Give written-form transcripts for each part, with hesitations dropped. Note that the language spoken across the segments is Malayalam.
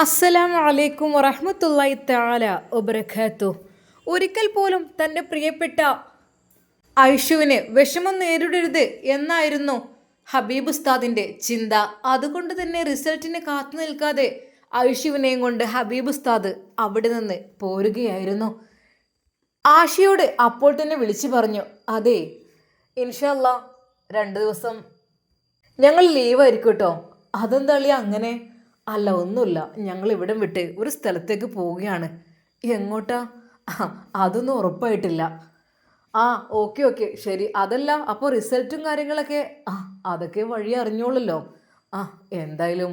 അസ്സലാമു അലൈക്കും വറഹ്മത്തുള്ളാഹി തആല വബറകാതുഹു. ഒരിക്കൽ പോലും തൻ്റെ പ്രിയപ്പെട്ട ഐഷുവിന് വിഷമം നേരിടരുത് എന്നായിരുന്നു ഹബീബ് ഉസ്താദിൻ്റെ ചിന്ത. അതുകൊണ്ട് തന്നെ റിസൾട്ടിന് കാത്തു നിൽക്കാതെ ഐഷുവിനെയും കൊണ്ട് ഹബീബ് ഉസ്താദ് അവിടെ നിന്ന് പോരുകയായിരുന്നു. ആഷിയോട് അപ്പോൾ തന്നെ വിളിച്ചു പറഞ്ഞു, അതെ ഇൻഷാ അല്ലാ 2 ദിവസം ഞങ്ങൾ ലീവായിരിക്കും കേട്ടോ. അതെന്താ അങ്ങനെ? അല്ല ഒന്നുമില്ല, ഞങ്ങൾ ഇവിടം വിട്ട് ഒരു സ്ഥലത്തേക്ക് പോവുകയാണ്. എങ്ങോട്ടാ? അതൊന്നും ഉറപ്പായിട്ടില്ല. ആ ഓക്കെ ഓക്കെ ശരി. അതല്ല അപ്പോൾ റിസൾട്ടും കാര്യങ്ങളൊക്കെ അതൊക്കെ വഴി അറിഞ്ഞോളല്ലോ. ആ എന്തായാലും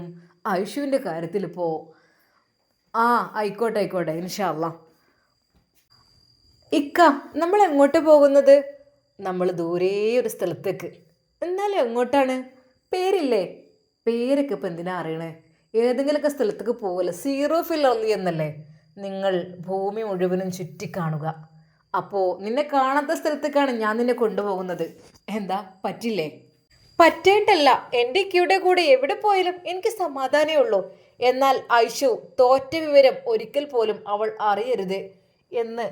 ഐഷുവിൻ്റെ കാര്യത്തിൽ ഇപ്പോൾ ആയിക്കോട്ടെ ആയിക്കോട്ടെ ഇൻഷാ അല്ലാ. ഇക്ക നമ്മൾ എങ്ങോട്ട് പോകുന്നത്? നമ്മൾ ദൂരേ ഒരു സ്ഥലത്തേക്ക്. എന്നാലും എങ്ങോട്ടാണ്? പേരില്ലേ? പേരൊക്കെ ഇപ്പം എന്തിനാ അറിയണേ? ഏതെങ്കിലുമൊക്കെ സ്ഥലത്തേക്ക് പോകല്ലോ. സീറോ ഫില്ലർലി എന്നല്ലേ? നിങ്ങൾ ഭൂമി മുഴുവനും ചുറ്റിക്കാണുക. അപ്പോൾ നിന്നെ കാണാത്ത സ്ഥലത്തേക്കാണ് ഞാൻ നിന്നെ കൊണ്ടുപോകുന്നത്. എന്താ പറ്റില്ലേ? പറ്റേണ്ടല്ല, എൻ്റെ ഇക്കയുടെ കൂടെ എവിടെ പോയാലും എനിക്ക് സമാധാനമേ ഉള്ളൂ. എന്നാൽ ഐഷു തോറ്റ വിവരം ഒരിക്കൽ പോലും അവൾ അറിയരുത് എന്ന്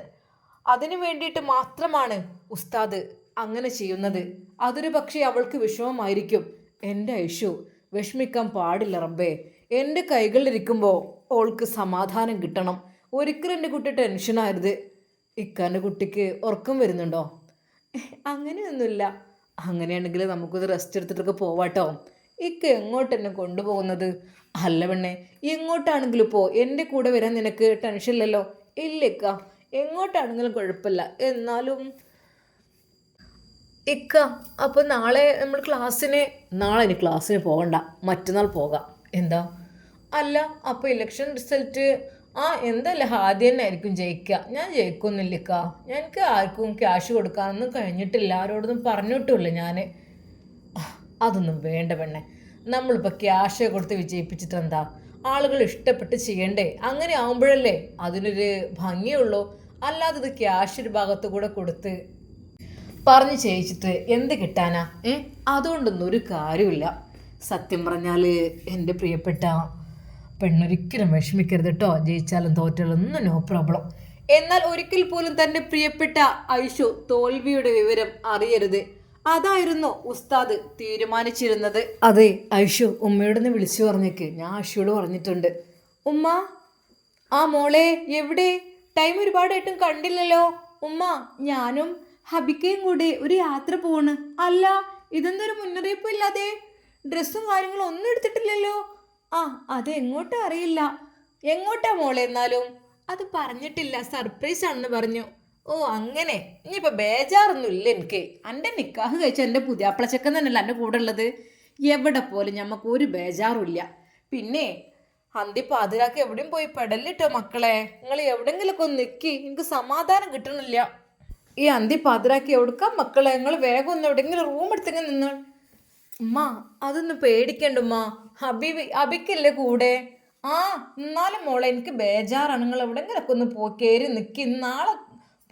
അതിനു വേണ്ടിയിട്ട് മാത്രമാണ് ഉസ്താദ് അങ്ങനെ ചെയ്യുന്നത്. അതൊരു പക്ഷേ അവൾക്ക് വിഷമമായിരിക്കും. എൻ്റെ ഐഷു വിഷമിക്കാൻ പാടില്ല റബ്ബേ. എൻ്റെ കൈകളിലിരിക്കുമ്പോൾ അവൾക്ക് സമാധാനം കിട്ടണം. ഒരിക്കലും എൻ്റെ കുട്ടി ടെൻഷനായിരുത്. ഇക്കാൻ്റെ കുട്ടിക്ക് ഉറക്കം വരുന്നുണ്ടോ? അങ്ങനെയൊന്നുമില്ല. അങ്ങനെയാണെങ്കിൽ നമുക്കൊന്ന് റെസ്റ്റ് എടുത്തിട്ടൊക്കെ പോവാട്ടോ. ഇക്ക എങ്ങോട്ട് എന്നെ കൊണ്ടുപോകുന്നത്? അല്ല പെണ്ണെ, എങ്ങോട്ടാണെങ്കിലും ഇപ്പോൾ എൻ്റെ കൂടെ വരാൻ നിനക്ക് ടെൻഷൻ ഇല്ലല്ലോ? ഇല്ല ഇക്ക, എങ്ങോട്ടാണെങ്കിലും കുഴപ്പമില്ല. എന്നാലും ഇക്ക അപ്പോൾ നാളെ നമ്മൾ നാളെ ഇനി ക്ലാസ്സിന് പോകണ്ട, മറ്റന്നാൾ പോകാം. എന്താ? അല്ല അപ്പോൾ ഇലക്ഷൻ റിസൾട്ട് എന്തല്ല ആദ്യം തന്നെ ആയിരിക്കും ജയിക്കുക. ഞാൻ ജയിക്കൊന്നുമില്ലക്ക. എനിക്ക് ആർക്കും ക്യാഷ് കൊടുക്കാനൊന്നും കഴിഞ്ഞിട്ടില്ല, ആരോടൊന്നും പറഞ്ഞിട്ടുമില്ല ഞാൻ. അതൊന്നും വേണ്ട പെണ്ണെ, നമ്മളിപ്പോൾ ക്യാഷ് കൊടുത്ത് വിജയിപ്പിച്ചിട്ട് എന്താ? ആളുകൾ ഇഷ്ടപ്പെട്ട് ചെയ്യണ്ടേ? അങ്ങനെ ആവുമ്പോഴല്ലേ അതിനൊരു ഭംഗിയുള്ളൂ. അല്ലാതെ ഇത് ക്യാഷ് ഒരു ഭാഗത്ത് കൂടെ കൊടുത്ത് പറഞ്ഞ് ചെയ്യിച്ചിട്ട് എന്ത് കിട്ടാനാ? അതുകൊണ്ടൊന്നും ഒരു കാര്യമില്ല. സത്യം പറഞ്ഞാൽ എൻ്റെ പ്രിയപ്പെട്ട പെണ്ണൊരിക്കലും വിഷമിക്കരുത് കേട്ടോ. ജയിച്ചാലും തോറ്റാലും ഒന്നും നോ പ്രോബ്ലം. എന്നാൽ ഒരിക്കൽ പോലും തൻ്റെ പ്രിയപ്പെട്ട ഐഷു തോൽവിയുടെ വിവരം അറിയരുത്. അതായിരുന്നു ഉസ്താദ് തീരുമാനിച്ചിരുന്നത്. അതെ ഐഷു, ഉമ്മയോടൊന്ന് വിളിച്ചു പറഞ്ഞേക്ക്. ഞാൻ ഐഷുയോട് പറഞ്ഞിട്ടുണ്ട്. ഉമ്മ, മോളെ എവിടെ? ടൈം ഒരുപാടായിട്ടും കണ്ടില്ലല്ലോ. ഉമ്മ, ഞാനും ഹബിക്കയും കൂടെ ഒരു യാത്ര പോണ്. അല്ല, ഇതൊന്നൊരു മുന്നറിയിപ്പും ഇല്ലാതെ ഡ്രസ്സും കാര്യങ്ങളും ഒന്നും എടുത്തിട്ടില്ലല്ലോ. അതെങ്ങോട്ടാ അറിയില്ല. എങ്ങോട്ടാ മോളെ? എന്നാലും അത് പറഞ്ഞിട്ടില്ല, സർപ്രൈസ് ആണെന്ന് പറഞ്ഞു. അങ്ങനെ. ഇനിയിപ്പോൾ ബേജാറൊന്നും ഇല്ല എനിക്ക്. എൻ്റെ നിക്കാഹ് കഴിച്ച എൻ്റെ പുതിയാപ്പിളച്ചക്കൻ തന്നെയല്ല എൻ്റെ കൂടെ ഉള്ളത്. എവിടെ പോലും ഞമ്മക്ക് ഒരു ബേജാറും ഇല്ല. പിന്നെ അന്തിപ്പാതിരാക്ക് എവിടെയും പോയി പെടലിട്ടോ മക്കളെ. നിങ്ങൾ എവിടെയെങ്കിലുമൊക്കെ ഒന്ന് നിൽക്കി, എനിക്ക് സമാധാനം കിട്ടണില്ല. ഈ അന്തിപ്പാതിരാക്ക് എവിടുക്കാം മക്കളെ? നിങ്ങൾ വേഗം ഒന്ന് എവിടെയെങ്കിലും റൂം എടുത്തെങ്കിൽ നിങ്ങൾ. ഉമ്മ, അതൊന്നും പേടിക്കണ്ട ഉമ്മ. അബിക്കല്ലേ കൂടെ? എന്നാലും മോളെ എനിക്ക് ബേജാറാണ്. നിങ്ങൾ എവിടെയെങ്കിലൊക്കെ ഒന്ന് കയറി നിൽക്കി. നാളെ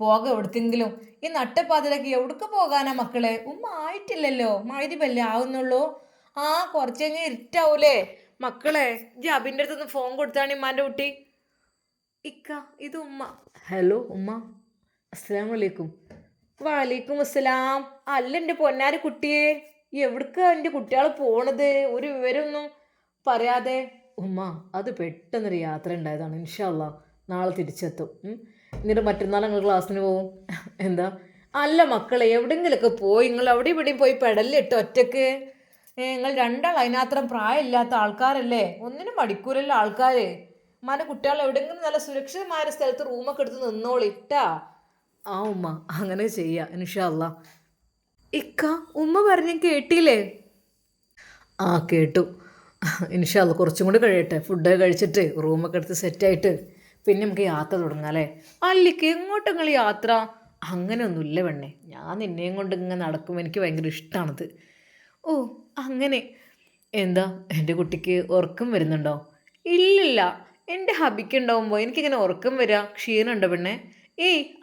പോകാം എവിടത്തെങ്കിലും. ഈ നട്ടപ്പാതിരാക്കി എവിടേക്ക് പോകാനാ മക്കളെ? ഉമ്മ ആയിട്ടില്ലല്ലോ, മഗ്‌രിബല്ലേ ആവുന്നുള്ളൂ. കുറച്ച് കഴിഞ്ഞാൽ ഇരുട്ടാവൂലേ മക്കളെ. അബിൻ്റെ അടുത്തൊന്ന് ഫോൺ കൊടുത്താണ് ഉമ്മാൻ്റെ കുട്ടി. ഇക്ക, ഇത് ഉമ്മ. ഹലോ ഉമ്മ, അസ്സലാമു അലൈക്കും. വലൈക്കും അസ്സലാം. അല്ല എൻ്റെ പൊന്നാരി കുട്ടിയെ, എവിടേക്കാ എൻ്റെ കുട്ടികൾ പോണത്? ഒരു വിവരമൊന്നും പറയാതെ. ഉമ്മ, അത് പെട്ടെന്നൊരു യാത്ര ഉണ്ടായതാണ്. ഇൻഷാ അല്ലാ നാളെ തിരിച്ചെത്തും. എന്നിട്ട് മറ്റന്നാൾ ഞങ്ങൾ ക്ലാസ്സിന് പോവും. എന്താ? അല്ല മക്കളെ, എവിടെയെങ്കിലുമൊക്കെ പോയി നിങ്ങൾ അവിടെ ഇവിടെയും പോയി പെടലിട്ട് ഒറ്റക്ക്. നിങ്ങൾ രണ്ടാൾ അതിനത്രയും പ്രായമില്ലാത്ത ആൾക്കാരല്ലേ, ഒന്നിനും മടിക്കൂലല്ലോ ആൾക്കാർ. ഉമ്മാൻ്റെ കുട്ടികൾ എവിടെയെങ്കിലും നല്ല സുരക്ഷിതമായ സ്ഥലത്ത് റൂമൊക്കെ എടുത്ത് നിന്നോളിട്ടാ. ഉമ്മ, അങ്ങനെ ചെയ്യാം ഇൻഷാ അല്ലാ. ഇക്ക, ഉമ്മ പറഞ്ഞ കേട്ടില്ലേ? കേട്ടു. ഇൻഷാ അല്ലാ കുറച്ചും കൂടി കഴിയട്ടെ. ഫുഡൊക്കെ കഴിച്ചിട്ട് റൂമൊക്കെ എടുത്ത് സെറ്റായിട്ട് പിന്നെ നമുക്ക് യാത്ര തുടങ്ങാം അല്ലേ? അല്ലിക്ക് എങ്ങോട്ട് നിങ്ങൾ യാത്ര? അങ്ങനെയൊന്നുമില്ല പെണ്ണെ, ഞാൻ നിന്നെയും കൊണ്ട് ഇങ്ങനെ നടക്കും. എനിക്ക് ഭയങ്കര ഇഷ്ടമാണത്. അങ്ങനെ. എന്താ എൻ്റെ കുട്ടിക്ക് ഉറക്കം വരുന്നുണ്ടോ? ഇല്ലില്ല, എൻ്റെ ഹബിക്ക് ഉണ്ടാവുമ്പോൾ എനിക്കിങ്ങനെ ഉറക്കം വരിക. ക്ഷീണമുണ്ടോ പെണ്ണെ?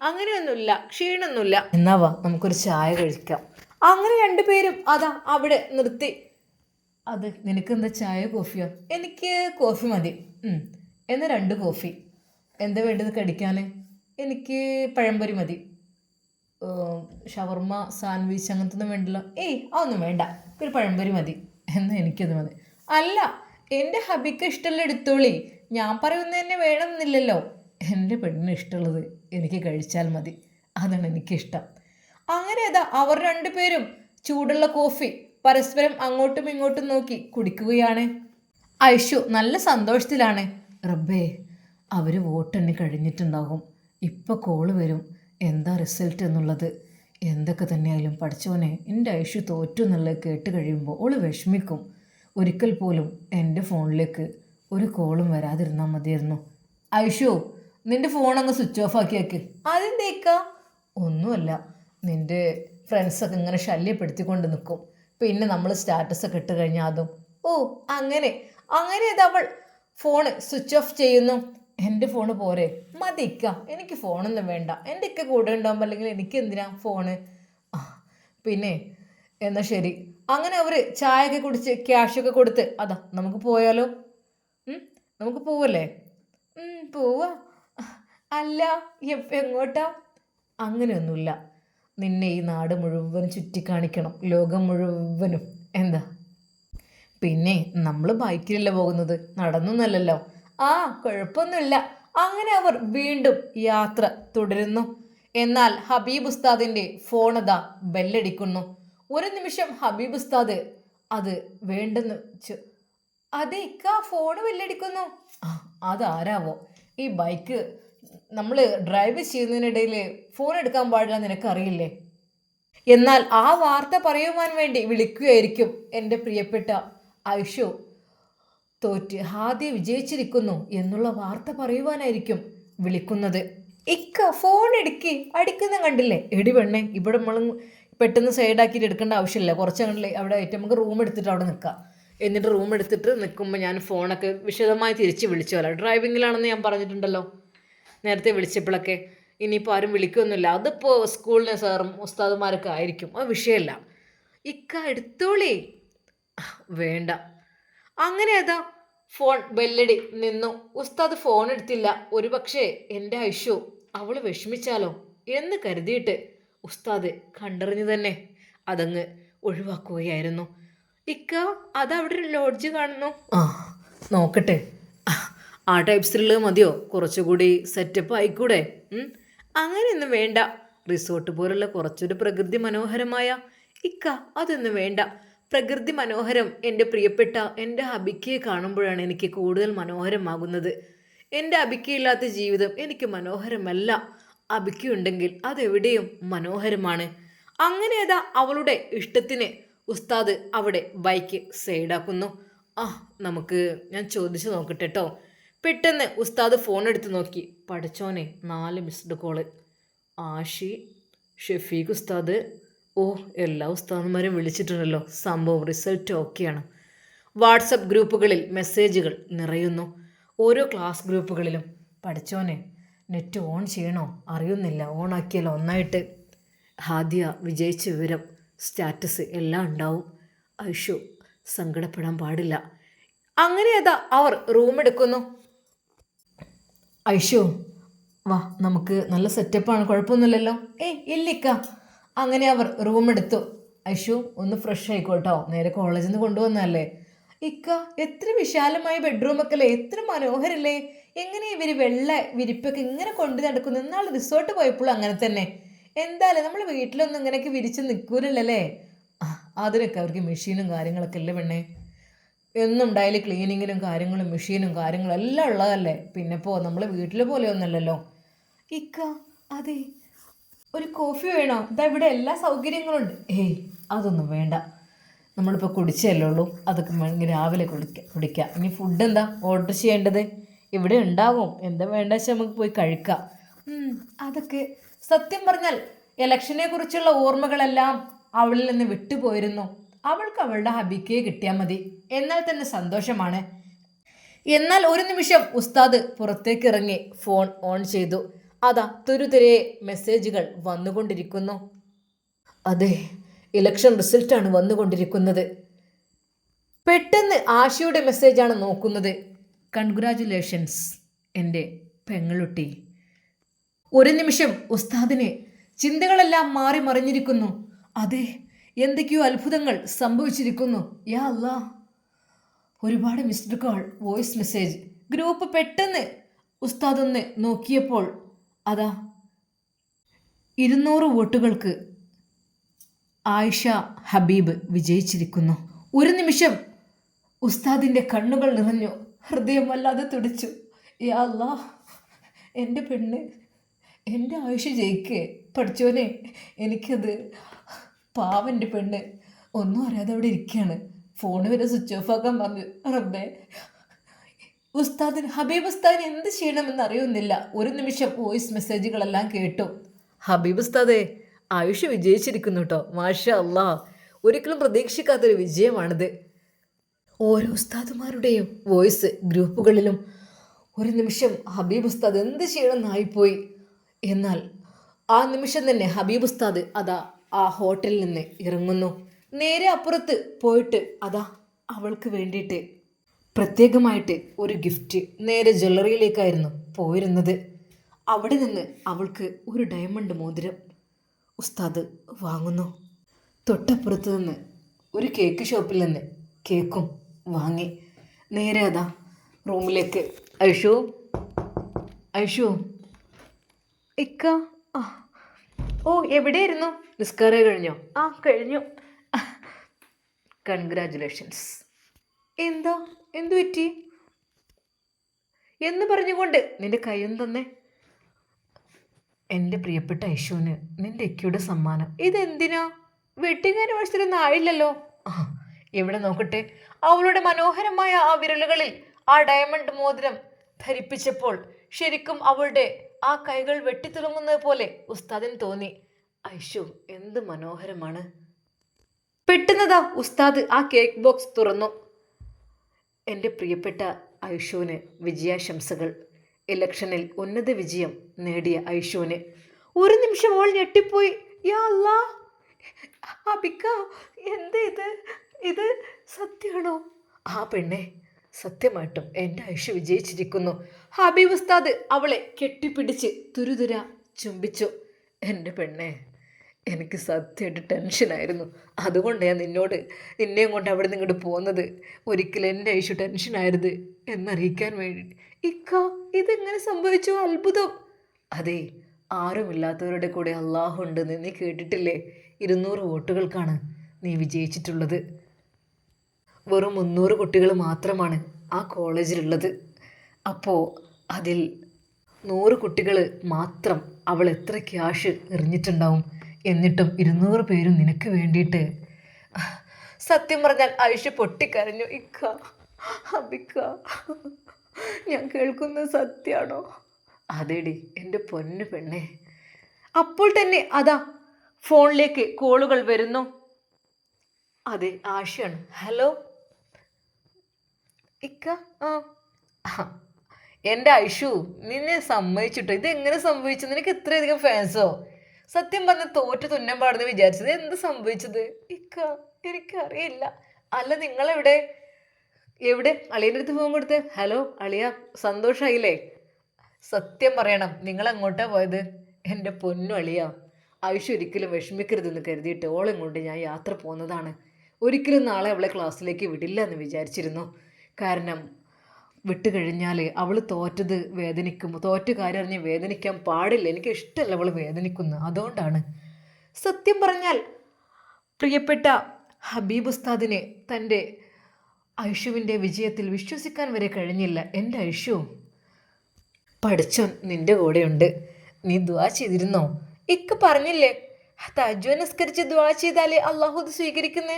അങ്ങനെയൊന്നുമില്ല, ക്ഷീണമൊന്നുമില്ല. എന്നാ വാ നമുക്കൊരു ചായ കഴിക്കാം. അങ്ങനെ രണ്ടുപേരും അതാ അവിടെ നിർത്തി. അത് നിനക്കെന്താ ചായ കോഫിയോ? എനിക്ക് കോഫി മതി. എന്നാൽ 2 കോഫി. എന്താ വേണ്ടത് കടിക്കാൻ? എനിക്ക് പഴംപൊരി മതി. ഷവർമ്മ, സാൻഡ്വിച്ച് അങ്ങനത്തെ ഒന്നും വേണ്ടല്ലോ. ഏയ് അതൊന്നും വേണ്ട, ഒരു പഴംപൊരി മതി. എന്നാൽ എനിക്കത് മതി. അല്ല, എൻ്റെ ഹബിക്ക് ഇഷ്ടമുള്ള എടുത്തോളി, ഞാൻ പറയുന്നത് തന്നെ വേണമെന്നില്ലല്ലോ. എൻ്റെ പെണ്ണിന് ഇഷ്ടമുള്ളത് എനിക്ക് കഴിച്ചാൽ മതി, അതാണ് എനിക്കിഷ്ടം. അങ്ങനെ അതാ അവർ രണ്ടുപേരും ചൂടുള്ള കോഫി പരസ്പരം അങ്ങോട്ടും ഇങ്ങോട്ടും നോക്കി കുടിക്കുകയാണ്. ഐഷു നല്ല സന്തോഷത്തിലാണ്. റബ്ബേ, അവർ വോട്ടെണ്ണി കഴിഞ്ഞിട്ടുണ്ടാകും, ഇപ്പോൾ കോള് വരും, എന്താ റിസൾട്ട് എന്നുള്ളത്. എന്തൊക്കെ തന്നെയായാലും പഠിച്ചോനെ, എൻ്റെ ഐഷു തോറ്റു എന്നുള്ളത് കേട്ട് കഴിയുമ്പോൾ ഓള് വിഷമിക്കും. ഒരിക്കൽ പോലും എൻ്റെ ഫോണിലേക്ക് ഒരു കോളും വരാതിരുന്നാൽ മതിയായിരുന്നു. ഐഷു, നിൻ്റെ ഫോൺ അങ്ങ് സ്വിച്ച് ഓഫ് ആക്കി വെക്ക്. അതെന്തേക്കാ? ഒന്നുമല്ല, നിൻ്റെ ഫ്രണ്ട്സൊക്കെ ഇങ്ങനെ ശല്യപ്പെടുത്തിക്കൊണ്ട് നിൽക്കും, പിന്നെ നമ്മൾ സ്റ്റാറ്റസൊക്കെ ഇട്ട് കഴിഞ്ഞാൽ അതും. ഓ അങ്ങനെ അങ്ങനെ അത് അവൾ ഫോണ് സ്വിച്ച് ഓഫ് ചെയ്യുന്നു. എൻ്റെ ഫോണ് പോരെ? മതിക്ക, എനിക്ക് ഫോണൊന്നും വേണ്ട, എൻ്റെ ഒക്കെ കൂടെ ഉണ്ടാകുമ്പോൾ അല്ലെങ്കിൽ എനിക്ക് എന്തിനാ ഫോണ്? പിന്നെ എന്നാൽ ശരി. അങ്ങനെ അവർ ചായയൊക്കെ കുടിച്ച് ക്യാഷൊക്കെ കൊടുത്ത് അതാ നമുക്ക് പോയാലോ? നമുക്ക് പോവല്ലേ? പോവാ. അല്ല, എങ്ങോട്ടാ? അങ്ങനെയൊന്നുമില്ല, നിന്നെ ഈ നാട് മുഴുവനും ചുറ്റിക്കാണിക്കണം, ലോകം മുഴുവനും. എന്താ? പിന്നെ നമ്മൾ ബൈക്കിലല്ല പോകുന്നത്, നടന്നൊന്നല്ലല്ലോ. ആ, കുഴപ്പമൊന്നുമില്ല. അങ്ങനെ അവർ വീണ്ടും യാത്ര തുടരുന്നു. എന്നാൽ ഹബീബ് ഉസ്താദിൻ്റെ ഫോണതാ ബെല്ലടിക്കുന്നു. ഒരു നിമിഷം ഹബീബ് ഉസ്താദ് അത് വേണ്ടെന്ന് വെച്ചു. അതെ ഇക്ക, ഫോണ് ബെല്ലടിക്കുന്നു. അതാരാവോ? ഈ ബൈക്ക് നമ്മൾ ഡ്രൈവ് ചെയ്യുന്നതിനിടയിൽ ഫോൺ എടുക്കാൻ പാടില്ല, നിനക്കറിയില്ലേ? എന്നാൽ ആ വാർത്ത പറയുവാൻ വേണ്ടി വിളിക്കുകയായിരിക്കും എൻ്റെ പ്രിയപ്പെട്ട ഐഷു തോറ്റ് ഹാദ്യ വിജയിച്ചിരിക്കുന്നു എന്നുള്ള വാർത്ത പറയുവാനായിരിക്കും വിളിക്കുന്നത്. ഇക്ക ഫോൺ എടുക്കി, അടിക്കുന്ന കണ്ടില്ലേ? എടി പെണ്ണെ, ഇവിടെ നമ്മൾ പെട്ടെന്ന് സൈഡാക്കിയിട്ട് എടുക്കേണ്ട ആവശ്യമില്ല, കുറച്ച് കണ്ടില്ലേ അവിടെ ആയിട്ട് നമുക്ക് റൂം എടുത്തിട്ട് അവിടെ നിൽക്കാം. എന്നിട്ട് റൂം എടുത്തിട്ട് നിൽക്കുമ്പോൾ ഞാൻ ഫോണൊക്കെ വിശദമായി തിരിച്ച് വിളിച്ചോല. ഡ്രൈവിങ്ങിലാണെന്ന് ഞാൻ പറഞ്ഞിട്ടുണ്ടല്ലോ നേരത്തെ വിളിച്ചപ്പോഴൊക്കെ. ഇനിയിപ്പോൾ ആരും വിളിക്കൊന്നുമില്ല, അതിപ്പോൾ സ്കൂളിലെ സാറും ഉസ്താദുമാരൊക്കെ ആയിരിക്കും, അത് വിഷയമല്ല. ഇക്ക എടുത്തോളി. വേണ്ട. അങ്ങനെ അതാ ഫോൺ ബെല്ലടി നിന്നു. ഉസ്താദ് ഫോൺ എടുത്തില്ല. ഒരു പക്ഷേ എൻ്റെ ഐഷു അവൾ വിഷമിച്ചാലോ എന്ന് കരുതിയിട്ട് ഉസ്താദ് കണ്ടറിഞ്ഞു തന്നെ അതങ്ങ് ഒഴിവാക്കുകയായിരുന്നു. ഇക്ക, അതവിടെ ഒരു ലോഡ്ജ് കാണുന്നു. നോക്കട്ടെ, ആ ടൈപ്സിലുള്ളത് മതിയോ? കുറച്ചുകൂടി സെറ്റപ്പ് ആയിക്കൂടെ? അങ്ങനെയൊന്നും വേണ്ട, റിസോർട്ട് പോലുള്ള കുറച്ചൊരു പ്രകൃതി മനോഹരമായ. ഇക്ക, അതൊന്നും വേണ്ട. പ്രകൃതി മനോഹരം എൻ്റെ പ്രിയപ്പെട്ട എൻ്റെ അബിക്കയെ കാണുമ്പോഴാണ് എനിക്ക് കൂടുതൽ മനോഹരമാകുന്നത്. എൻ്റെ അബിക്കയില്ലാത്ത ജീവിതം എനിക്ക് മനോഹരമല്ല. അബിക്കയുണ്ടെങ്കിൽ അതെവിടെയും മനോഹരമാണ്. അങ്ങനെ അതാ അവളുടെ ഇഷ്ടത്തിന് ഉസ്താദ് അവിടെ ബൈക്ക് സൈഡാക്കുന്നു. നമുക്ക് ഞാൻ ചോദിച്ചു നോക്കട്ടെ കേട്ടോ. പെട്ടെന്ന് ഉസ്താദ് ഫോൺ എടുത്ത് നോക്കി. പഠിച്ചോനെ, 4 മിസ്ഡ് കോള്. ആഷി, ഷെഫീഖ് ഉസ്താദ്. ഓ, എല്ലാ ഉസ്താദന്മാരും വിളിച്ചിട്ടുണ്ടല്ലോ. സംഭവം റിസൾട്ട് ഓക്കെയാണ്. വാട്സപ്പ് ഗ്രൂപ്പുകളിൽ മെസ്സേജുകൾ നിറയുന്നു. ഓരോ ക്ലാസ് ഗ്രൂപ്പുകളിലും. പഠിച്ചോനെ, നെറ്റ് ഓൺ ചെയ്യണോ അറിയുന്നില്ല, ഓണാക്കിയാലോ ഒന്നായിട്ട്. ഹാദ്യ വിജയിച്ച വിവരം സ്റ്റാറ്റസ് എല്ലാം ഉണ്ടാവും. ഐഷു സങ്കടപ്പെടാൻ പാടില്ല. അങ്ങനെ അതാ അവർ റൂം എടുക്കുന്നു. ഐഷു വാ, നമുക്ക് നല്ല സെറ്റപ്പാണ്, കുഴപ്പമൊന്നുമില്ലല്ലോ. ഇല്ലിക്ക. അങ്ങനെ അവർ റൂം എടുത്തു. ഐഷു ഒന്ന് ഫ്രഷ് ആയിക്കോട്ടോ, നേരെ കോളേജിൽ നിന്ന് കൊണ്ടുവന്നല്ലേ. ഇക്ക, എത്ര വിശാലമായ ബെഡ്റൂമൊക്കെ അല്ലേ, എത്ര മനോഹരല്ലേ. എങ്ങനെ ഇവർ വെള്ള വിരിപ്പൊക്കെ ഇങ്ങനെ കൊണ്ടു നടക്കുന്നു? എന്നാൽ റിസോർട്ട് പോയപ്പോഴും അങ്ങനെ തന്നെ. എന്തായാലും നമ്മൾ വീട്ടിലൊന്നും ഇങ്ങനെയൊക്കെ വിരിച്ച് നിൽക്കൂലല്ലേ. അതിനൊക്കെ അവർക്ക് മെഷീനും കാര്യങ്ങളൊക്കെ അല്ലേ പെണ്ണേ. എന്നും ഡെയിലി ക്ലീനിങ്ങിനും കാര്യങ്ങളും മെഷീനും കാര്യങ്ങളും എല്ലാം ഉള്ളതല്ലേ. പിന്നെ നമ്മൾ വീട്ടിലെ പോലെയൊന്നുമല്ലല്ലോ. ഇക്ക, അതെ, ഒരു കോഫി വേണോ? ഇതാ ഇവിടെ എല്ലാ സൗകര്യങ്ങളും ഉണ്ട്. അതൊന്നും വേണ്ട, നമ്മളിപ്പോൾ കുടിച്ചല്ലേ ഉള്ളൂ, അതൊക്കെ വേണമെങ്കിൽ രാവിലെ കുടിക്കാം. ഇനി ഫുഡ് എന്താ ഓർഡർ ചെയ്യേണ്ടത്? ഇവിടെ ഉണ്ടാവും, എന്താ വേണ്ട വെച്ചാൽ നമുക്ക് പോയി കഴിക്കാം. അതൊക്കെ സത്യം പറഞ്ഞാൽ ഇലക്ഷനെ കുറിച്ചുള്ള ഓർമ്മകളെല്ലാം അവളിൽ നിന്ന് വിട്ടുപോയിരുന്നു. അവൾക്ക് അവളുടെ ഹബിക്കയെ കിട്ടിയാൽ മതി, എന്നാൽ തന്നെ സന്തോഷമാണ്. എന്നാൽ ഒരു നിമിഷം ഉസ്താദ് പുറത്തേക്ക് ഇറങ്ങി ഫോൺ ഓൺ ചെയ്തു. അതാ തുരുതുരെ മെസ്സേജുകൾ വന്നുകൊണ്ടിരിക്കുന്നു. അതെ, ഇലക്ഷൻ റിസൾട്ടാണ് വന്നുകൊണ്ടിരിക്കുന്നത്. പെട്ടെന്ന് ആശയുടെ മെസ്സേജാണ് നോക്കുന്നത്. കൺഗ്രാജുലേഷൻസ് എൻ്റെ പെങ്ങളുട്ടി. ഒരു നിമിഷം ഉസ്താദിന് ചിന്തകളെല്ലാം മാറി മറിഞ്ഞിരിക്കുന്നു. അതെ, എന്തൊക്കെയോ അത്ഭുതങ്ങൾ സംഭവിച്ചിരിക്കുന്നു. യാ അല്ലാ, ഒരുപാട് missed call, voice message. Group പെട്ടെന്ന് ഉസ്താദ് ഒന്ന് നോക്കിയപ്പോൾ അതാ 200 വോട്ടുകൾക്ക് ആയിഷ ഹബീബ് വിജയിച്ചിരിക്കുന്നു. ഒരു നിമിഷം ഉസ്താദിൻ്റെ കണ്ണുകൾ നിറഞ്ഞു, ഹൃദയം വല്ലാതെ തുടിച്ചു. യാ അല്ലാ, എൻ്റെ പെണ്ണ്, എൻ്റെ ആയിഷ ജയിക്കേ പഠിച്ചോനെ. എനിക്കത് പാവൻ്റെ പെണ്ണ് ഒന്നും അറിയാതെ അവിടെ ഇരിക്കുകയാണ്. ഫോണ് വരെ സ്വിച്ച് ഓഫ് ആക്കാൻ പറഞ്ഞു. റബ്ബേ, ഹബീബ് ഉസ്താദിന് എന്ത് ചെയ്യണമെന്ന് അറിയുന്നില്ല. ഒരു നിമിഷം വോയിസ് മെസ്സേജുകളെല്ലാം കേട്ടു. ഹബീബ് ഉസ്താദേ, ആയുഷ വിജയിച്ചിരിക്കുന്നു കേട്ടോ, മാഷാ അല്ലാ. ഒരിക്കലും പ്രതീക്ഷിക്കാത്തൊരു വിജയമാണിത്. ഓരോ ഉസ്താദുമാരുടെയും വോയിസ് ഗ്രൂപ്പുകളിലും ഒരു നിമിഷം ഹബീബ് ഉസ്താദ് എന്ത് ചെയ്യണമെന്നായിപ്പോയി. എന്നാൽ ആ നിമിഷം തന്നെ ഹബീബ് ഉസ്താദ് അതാ ആ ഹോട്ടലിൽ നിന്ന് ഇറങ്ങുന്നു. നേരെ അപ്പുറത്ത് പോയിട്ട് അതാ അവൾക്ക് വേണ്ടിയിട്ട് പ്രത്യേകമായിട്ട് ഒരു ഗിഫ്റ്റ്, നേരെ ജ്വല്ലറിയിലേക്കായിരുന്നു പോയിരുന്നത്. അവിടെ നിന്ന് അവൾക്ക് ഒരു ഡയമണ്ട് മോതിരം ഉസ്താദ് വാങ്ങുന്നു. തൊട്ടപ്പുറത്ത് നിന്ന് ഒരു കേക്ക് ഷോപ്പിൽ നിന്ന് കേക്കും വാങ്ങി നേരെ അതാ റൂമിലേക്ക്. ഐഷു, ഐഷു, ഇക്ക. ഓ, എവിടെയായിരുന്നു? നിസ്കാരം കഴിഞ്ഞോ? ആ, കഴിഞ്ഞു. കൺഗ്രാജുലേഷൻസ്. എന്താ, എന്തു പറ്റി എന്ന് പറഞ്ഞുകൊണ്ട് നിന്റെ കയ്യൊന്ന് തന്നെ. എൻ്റെ പ്രിയപ്പെട്ട ഐഷുവിന് നിന്റെ ഇക്കയുടെ സമ്മാനം. ഇതെന്തിനാ? വെഡിങ് ആനിവേഴ്സറി ഒന്നും ആയില്ലല്ലോ. ഇവിടെ നോക്കട്ടെ. അവളുടെ മനോഹരമായ ആ വിരലുകളിൽ ആ ഡയമണ്ട് മോതിരം ധരിപ്പിച്ചപ്പോൾ ശരിക്കും അവളുടെ ആ കൈകൾ വെട്ടിത്തിളങ്ങുന്നത് പോലെ ഉസ്താദിന് തോന്നി. ഐഷു എന്ത് മനോഹരമാണ്. പെട്ടെന്നതാ ഉസ്താദ് ആ കേക്ക് ബോക്സ് തുറന്നു. എൻ്റെ പ്രിയപ്പെട്ട ഐഷുവിന് വിജയാശംസകൾ. ഇലക്ഷനിൽ ഉന്നത വിജയം നേടിയ ഐഷുവിന്. ഒരു നിമിഷം അവൾ ഞെട്ടിപ്പോയി. യാ അല്ലാ, അബിക്ക, എന്താ ഇത് സത്യമാണോ? ആ പെണ്ണെ, സത്യമായിട്ടും എൻ്റെ ഐഷു വിജയിച്ചിരിക്കുന്നു. ഹബീബ് ഉസ്താദ് അവളെ കെട്ടിപ്പിടിച്ച് തുരുതുര ചുംബിച്ചു. എൻ്റെ പെണ്ണെ, എനിക്ക് സത്യമായിട്ട് ടെൻഷനായിരുന്നു. അതുകൊണ്ട് ഞാൻ നിന്നെയും കൊണ്ട് അവിടെ നിന്ന് ഇങ്ങോട്ട് പോകുന്നത്. ഒരിക്കലും എൻ്റെ ഐഷു ടെൻഷനായത് എന്നറിയിക്കാൻ വേണ്ടി. ഇക്ക, ഇതെങ്ങനെ സംഭവിച്ചു? അത്ഭുതം. അതെ, ആരുമില്ലാത്തവരുടെ കൂടെ അള്ളാഹു ഉണ്ടെന്ന് നീ കേട്ടിട്ടില്ലേ? 200 വോട്ടുകൾക്കാണ് നീ വിജയിച്ചിട്ടുള്ളത്. വെറും 300 കുട്ടികൾ മാത്രമാണ് ആ കോളേജിലുള്ളത്. അപ്പോൾ അതിൽ 100 കുട്ടികൾ മാത്രം അവൾ എത്ര ക്യാഷ് എറിഞ്ഞിട്ടുണ്ടാവും. എന്നിട്ടും 200 പേരും നിനക്ക് വേണ്ടിയിട്ട്. സത്യം പറഞ്ഞാൽ ഐഷ പൊട്ടിക്കരഞ്ഞു. ഇക്ക, അബിക്ക, ഞാൻ കേൾക്കുന്നത് സത്യമാണോ? അതേടി എൻ്റെ പൊന്നു പെണ്ണെ. അപ്പോൾ തന്നെ അതാ ഫോണിലേക്ക് കോളുകൾ വരുന്നു. അതെ, ആഷയാണ്. ഹലോ ഇക്ക. എൻ്റെ ഐഷു, നിന്നെ സമ്മതിച്ചിട്ടോ? ഇതെങ്ങനെ സംഭവിച്ചു? നിനക്ക് ഇത്രയധികം ഫാൻസോ? സത്യം പറഞ്ഞ തോറ്റ് തുന്നം പാടുന്ന വിചാരിച്ചത്. എന്ത് സംഭവിച്ചത്? ഇക്ക, എനിക്കറിയില്ല. അല്ല, നിങ്ങളെവിടെ? എവിടെ? അളിയൻ്റെ അടുത്ത് ഫോൺ കൊടുത്ത്. ഹലോ അളിയ, സന്തോഷമായില്ലേ? സത്യം പറയണം, നിങ്ങളെങ്ങോട്ടാ പോയത്? എൻ്റെ പൊന്നു അളിയ, ഐഷു ഒരിക്കലും വിഷമിക്കരുതെന്ന് കരുതിയിട്ട് ഓളെ കൊണ്ട് ഞാൻ യാത്ര പോകുന്നതാണ്. ഒരിക്കലും നാളെ അവളെ ക്ലാസ്സിലേക്ക് വിടില്ല എന്ന് വിചാരിച്ചിരുന്നു. കാരണം വിട്ടുകഴിഞ്ഞാൽ അവൾ തോറ്റത് വേദനിക്കും. തോറ്റ കാര്യം അറിഞ്ഞ് വേദനിക്കാൻ പാടില്ല. എനിക്ക് ഇഷ്ടമല്ല അവൾ വേദനിക്കുന്നു. അതുകൊണ്ടാണ്. സത്യം പറഞ്ഞാൽ പ്രിയപ്പെട്ട ഹബീബ് ഉസ്താദിനെ തൻ്റെ ഐഷുവിൻ്റെ വിജയത്തിൽ വിശ്വസിക്കാൻ വരെ കഴിഞ്ഞില്ല. എൻ്റെ ഐഷു, പഠിച്ചോൻ നിൻ്റെ കൂടെയുണ്ട്. നീ ദുആ ചെയ്തിരുന്നോ? ഇക്ക് പറഞ്ഞില്ലേ, തഹജ്ജുദ് നിസ്കരിച്ച് ദുആ ചെയ്താലേ അള്ളാഹു അത് സ്വീകരിക്കുന്നേ.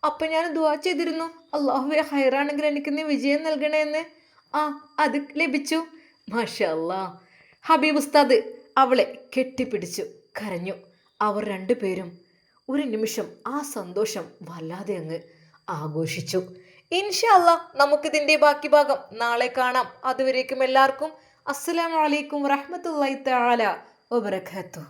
അപ്പം ഞാൻ ദുആ ചെയ്തിരുന്നു, അള്ളാഹുവെ ഹൈറാണെങ്കിൽ എനിക്ക് നീ വിജയം നൽകണേ എന്ന്. അത് ലഭിച്ചു. മാഷാ അല്ലാ. ഹബീബ് ഉസ്താദ് അവളെ കെട്ടിപ്പിടിച്ചു കരഞ്ഞു. അവർ രണ്ടുപേരും ഒരു നിമിഷം ആ സന്തോഷം വല്ലാതെ അങ്ങ് ആഘോഷിച്ചു. ഇൻഷാ അല്ലാ, നമുക്കിതിൻ്റെ ബാക്കി ഭാഗം നാളെ കാണാം. അതുവരേക്കും എല്ലാവർക്കും അസ്സലാമു അലൈക്കും വറഹ്മത്തുള്ളാഹി തആല വബറകാതുഹു.